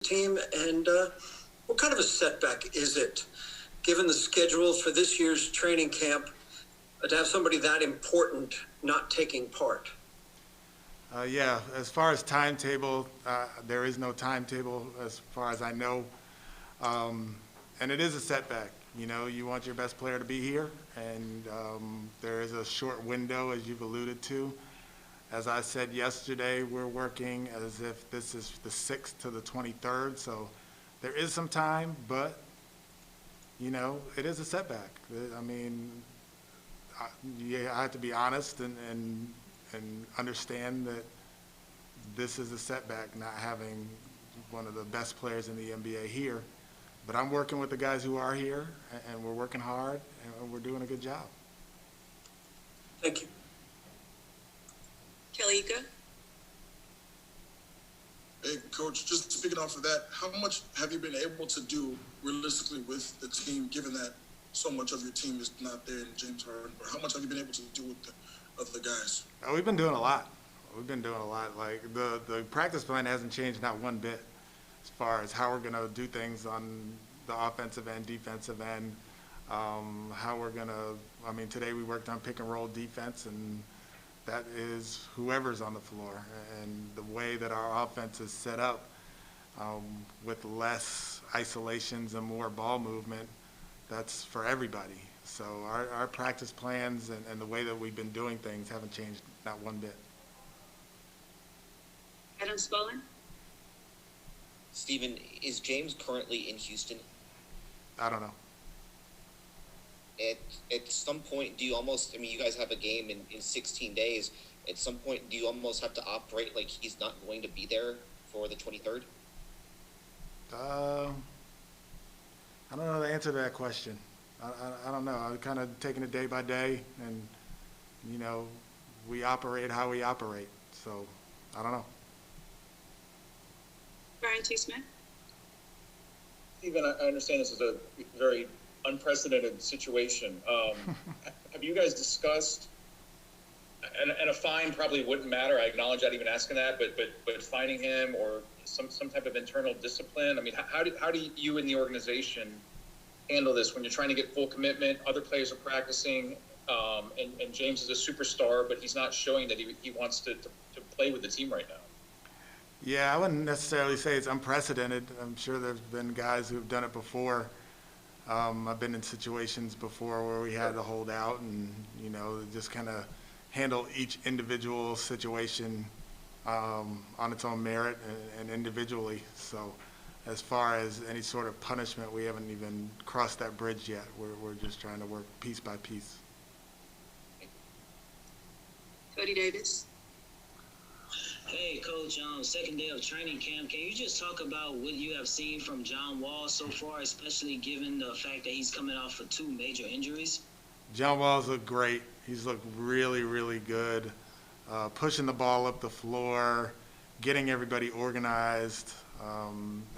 team, and what kind of a setback is it, given the schedule for this year's training camp, to have somebody that important not taking part? Yeah, as far as timetable, there is no timetable as far as I know. And it is a setback. You know, you want your best player to be here, and there is a short window, as you've alluded to. As I said yesterday, we're working as if this is the 6th to the 23rd, so there is some time, but, you know, it is a setback. I mean, you have to be honest and understand that this is a setback, not having one of the best players in the NBA here. But I'm working with the guys who are here, and we're working hard, and we're doing a good job. Thank you. 𝗖𝗢𝗡𝗚𝗖𝗧. Hey, Coach, just speaking off of that, how much have you been able to do realistically with the team, given that so much of your team is not there in James Harden? Or how much have you been able to do with the other guys? We've been doing a lot. We've been doing a lot. Like, the practice plan hasn't changed not one bit as far as how we're going to do things on the offensive end, defensive end, how we're going to, I mean, today we worked on pick and roll defense, and that is whoever's on the floor. And the way that our offense is set up, with less isolations and more ball movement, that's for everybody. So our practice plans and the way that we've been doing things haven't changed not one bit. 𝗪𝗓𝗡𝗚𝗓𝗓. Steven, is James currently in Houston? I don't know. At some point, do you almost, I mean, you guys have a game in 16 days. At some point, do you almost have to operate like he's not going to be there for the 23rd? I don't know the answer to that question. I don't know. I'm kind of taking it day by day, and, you know, we operate how we operate. So, I don't know. Brian T. Smith. Steven, I understand this is a very unprecedented situation. Have you guys discussed, and a fine probably wouldn't matter, I acknowledge that even asking that, but fining him or some type of internal discipline? I mean, how do you in the organization handle this when you're trying to get full commitment, other players are practicing, and James is a superstar, but he's not showing that he wants to play with the team right now? Yeah, I wouldn't necessarily say it's unprecedented. I'm sure there's been guys who've done it before. I've been in situations before where we had to hold out and, you know, just kind of handle each individual situation on its own merit and individually. So as far as any sort of punishment, we haven't even crossed that bridge yet. We're just trying to work piece by piece. Cody Davis. Hey, Coach, second day of training camp. Can you just talk about what you have seen from John Wall so far, especially given the fact that he's coming off of 2 major injuries? John Wall's looked great. He's looked really, really good. Pushing the ball up the floor, getting everybody organized,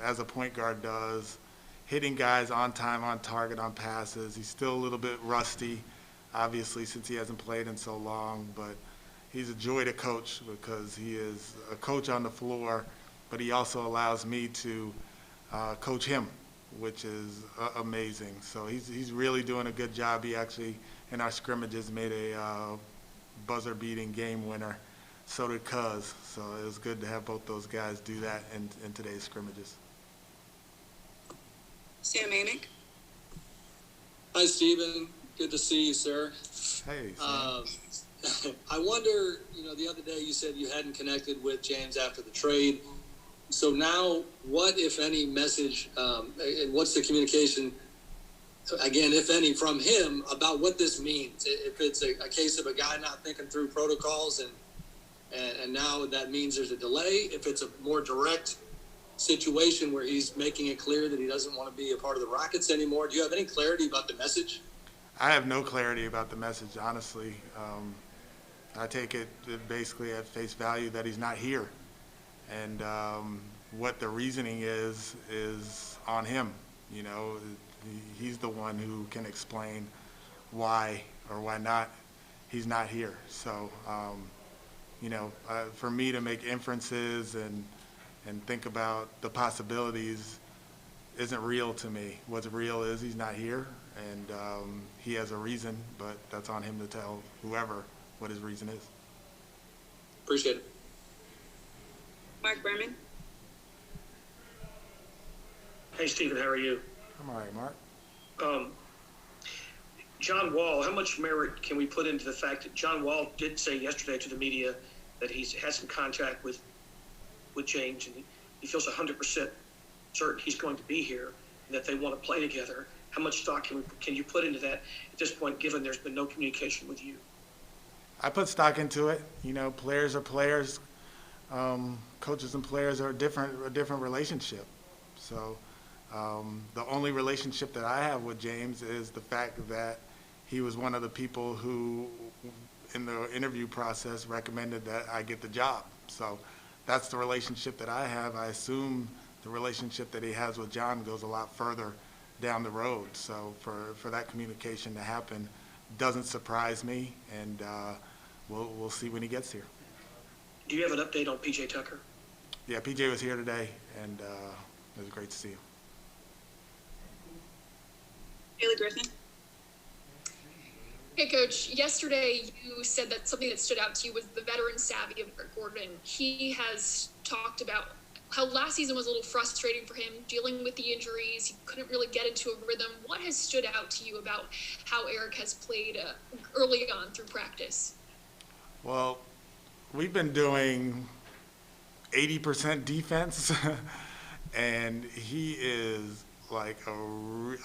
as a point guard does, hitting guys on time, on target, on passes. He's still a little bit rusty, obviously, since he hasn't played in so long, but he's a joy to coach because he is a coach on the floor, but he also allows me to coach him, which is amazing. So he's really doing a good job. He actually, in our scrimmages, made a buzzer-beating game winner. So did 𝗪𝗧. So it was good to have both those guys do that in today's scrimmages. Sam Amick. Hi, Steven. Good to see you, sir. Hey, Sam. I wonder, you know, the other day you said you hadn't connected with James after the trade. So now, what, if any, message, and what's the communication, again, if any, from him about what this means? If it's a case of a guy not thinking through protocols and now that means there's a delay, if it's a more direct situation where he's making it clear that he doesn't want to be a part of the Rockets anymore, do you have any clarity about the message? I have no clarity about the message, honestly. I take it basically at face value that he's not here. And what the reasoning is on him. You know, he's the one who can explain why or why not he's not here. So, you know, for me to make inferences and and think about the possibilities isn't real to me. What's real is he's not here, and he has a reason, but that's on him to tell whoever what his reason is. Appreciate it. Mark Berman. Hey, Stephen, how are you? I'm all right, Mark. John Wall, how much merit can we put into the fact that John Wall did say yesterday to the media that he's had some contact with James, and he feels 100% certain he's going to be here and that they want to play together? How much stock can you put into that at this point, given there's been no communication with you? I put stock into it. You know, players are players. Coaches and players are a different relationship. So the only relationship that I have with James is the fact that he was one of the people who, in the interview process, recommended that I get the job. So that's the relationship that I have. I assume the relationship that he has with John goes a lot further down the road. So for that communication to happen doesn't surprise me, and we'll see when he gets here. Do you have an update on PJ Tucker? Yeah, PJ was here today, and it was great to see him. Haley Griffin. Hey, Coach. Yesterday, you said that something that stood out to you was the veteran savvy of Eric Gordon. He has talked about how last season was a little frustrating for him, dealing with the injuries. He couldn't really get into a rhythm. What has stood out to you about how Eric has played early on through practice? Well, we've been doing 80% defense, and he is like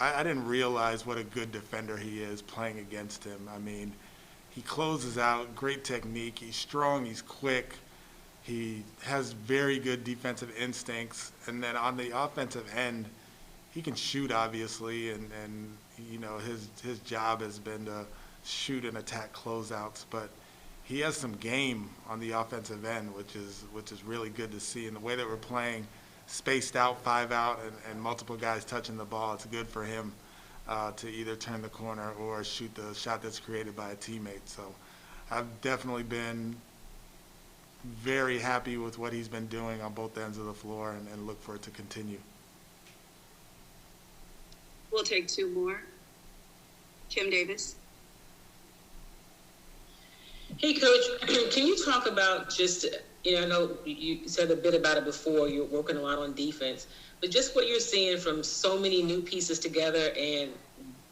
I didn't realize what a good defender he is playing against him. I mean, he closes out, great technique, he's strong, he's quick, he has very good defensive instincts, and then on the offensive end, he can shoot, obviously, and you know, his job has been to shoot and attack closeouts, but he has some game on the offensive end, which is really good to see. And the way that we're playing, spaced out, 5 out, and multiple guys touching the ball, it's good for him to either turn the corner or shoot the shot that's created by a teammate. So I've definitely been very happy with what he's been doing on both ends of the floor, and look for it to continue. We'll take two more. Kim Davis. Hey, Coach, can you talk about just, I know you said a bit about it before, you're working a lot on defense, but just what you're seeing from so many new pieces together and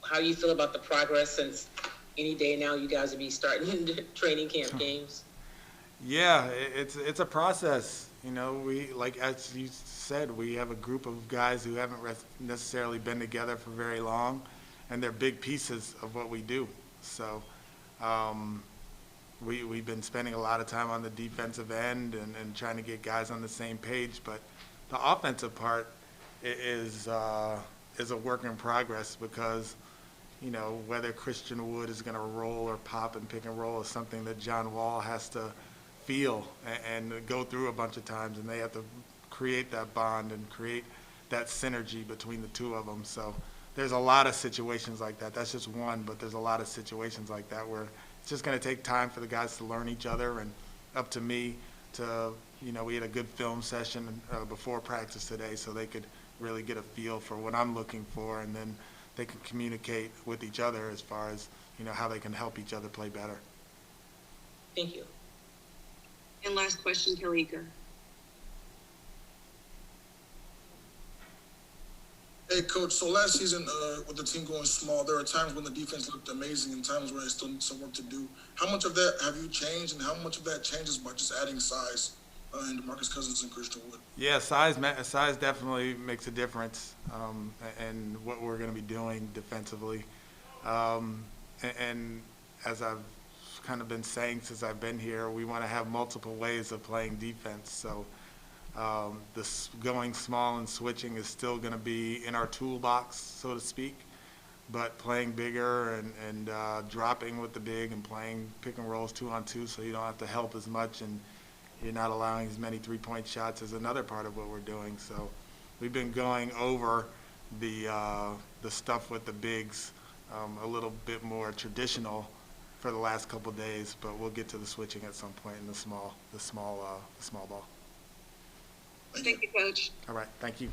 how you feel about the progress since any day now you guys will be starting training camp games? Yeah, it's a process. You know, like as you said, we have a group of guys who haven't necessarily been together for very long, and they're big pieces of what we do. So we've been spending a lot of time on the defensive end and trying to get guys on the same page, but the offensive part is a work in progress because, you know, whether Christian Wood is going to roll or pop and pick and roll is something that John Wall has to feel and go through a bunch of times, and they have to create that bond and create that synergy between the two of them. So there's a lot of situations like that. That's just one, but there's a lot of situations like that where it's just going to take time for the guys to learn each other, and up to me to, you know, we had a good film session before practice today so they could really get a feel for what I'm looking for, and then they can communicate with each other as far as, you know, how they can help each other play better. Thank you. And last question, Kalika. Hey, Coach, so last season with the team going small, there were times when the defense looked amazing and times where it still needs some work to do. How much of that have you changed, and how much of that changes by just adding size in DeMarcus Cousins and Christian Wood? Yeah, size definitely makes a difference in what we're going to be doing defensively. And as I've kind of been saying since I've been here, we want to have multiple ways of playing defense. So this going small and switching is still going to be in our toolbox, so to speak, but playing bigger and dropping with the big and playing pick and rolls 2-on-2 so you don't have to help as much and you're not allowing as many three-point shots is another part of what we're doing. So we've been going over the stuff with the bigs a little bit more traditional for the last couple of days, but we'll get to the switching at some point in the small ball. Thank Thank you. you, Coach. All right, thank you.